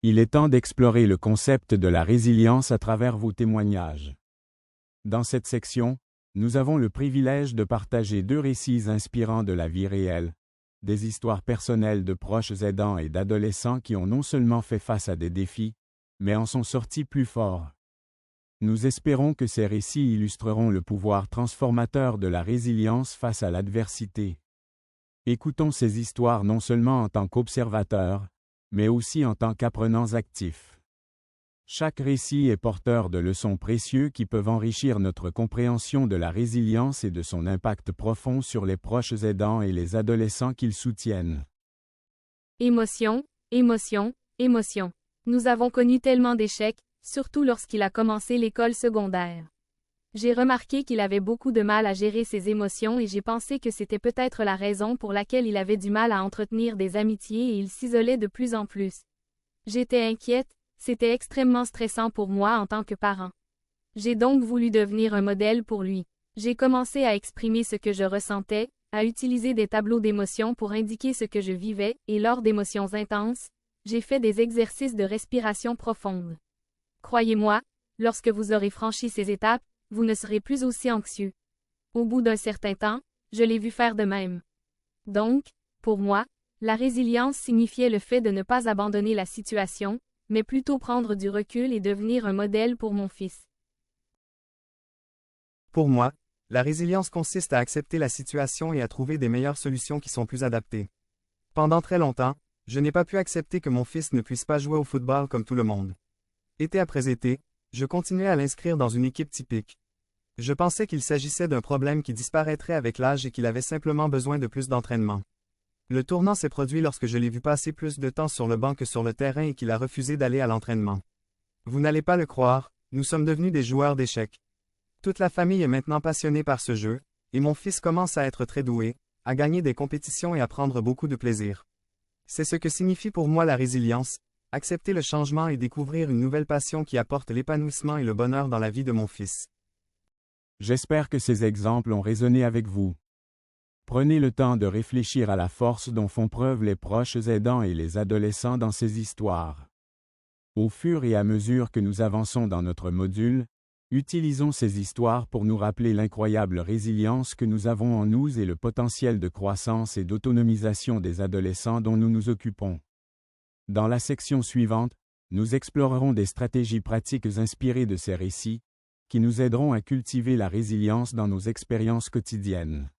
Il est temps d'explorer le concept de la résilience à travers vos témoignages. Dans cette section, nous avons le privilège de partager 2 récits inspirants de la vie réelle, des histoires personnelles de proches aidants et d'adolescents qui ont non seulement fait face à des défis, mais en sont sortis plus forts. Nous espérons que ces récits illustreront le pouvoir transformateur de la résilience face à l'adversité. Écoutons ces histoires non seulement en tant qu'observateurs, mais aussi en tant qu'apprenants actifs. Chaque récit est porteur de leçons précieuses qui peuvent enrichir notre compréhension de la résilience et de son impact profond sur les proches aidants et les adolescents qu'ils soutiennent. Émotion, émotion, émotion. Nous avons connu tellement d'échecs, surtout lorsqu'il a commencé l'école secondaire. J'ai remarqué qu'il avait beaucoup de mal à gérer ses émotions et j'ai pensé que c'était peut-être la raison pour laquelle il avait du mal à entretenir des amitiés et il s'isolait de plus en plus. J'étais inquiète, c'était extrêmement stressant pour moi en tant que parent. J'ai donc voulu devenir un modèle pour lui. J'ai commencé à exprimer ce que je ressentais, à utiliser des tableaux d'émotions pour indiquer ce que je vivais, et lors d'émotions intenses, j'ai fait des exercices de respiration profonde. Croyez-moi, lorsque vous aurez franchi ces étapes, vous ne serez plus aussi anxieux. Au bout d'un certain temps, je l'ai vu faire de même. Donc, pour moi, la résilience signifiait le fait de ne pas abandonner la situation, mais plutôt prendre du recul et devenir un modèle pour mon fils. Pour moi, la résilience consiste à accepter la situation et à trouver des meilleures solutions qui sont plus adaptées. Pendant très longtemps, je n'ai pas pu accepter que mon fils ne puisse pas jouer au football comme tout le monde. Été après été, je continuais à l'inscrire dans une équipe typique. Je pensais qu'il s'agissait d'un problème qui disparaîtrait avec l'âge et qu'il avait simplement besoin de plus d'entraînement. Le tournant s'est produit lorsque je l'ai vu passer plus de temps sur le banc que sur le terrain et qu'il a refusé d'aller à l'entraînement. Vous n'allez pas le croire, nous sommes devenus des joueurs d'échecs. Toute la famille est maintenant passionnée par ce jeu, et mon fils commence à être très doué, à gagner des compétitions et à prendre beaucoup de plaisir. C'est ce que signifie pour moi la résilience, accepter le changement et découvrir une nouvelle passion qui apporte l'épanouissement et le bonheur dans la vie de mon fils. J'espère que ces exemples ont résonné avec vous. Prenez le temps de réfléchir à la force dont font preuve les proches aidants et les adolescents dans ces histoires. Au fur et à mesure que nous avançons dans notre module, utilisons ces histoires pour nous rappeler l'incroyable résilience que nous avons en nous et le potentiel de croissance et d'autonomisation des adolescents dont nous nous occupons. Dans la section suivante, nous explorerons des stratégies pratiques inspirées de ces récits, qui nous aideront à cultiver la résilience dans nos expériences quotidiennes.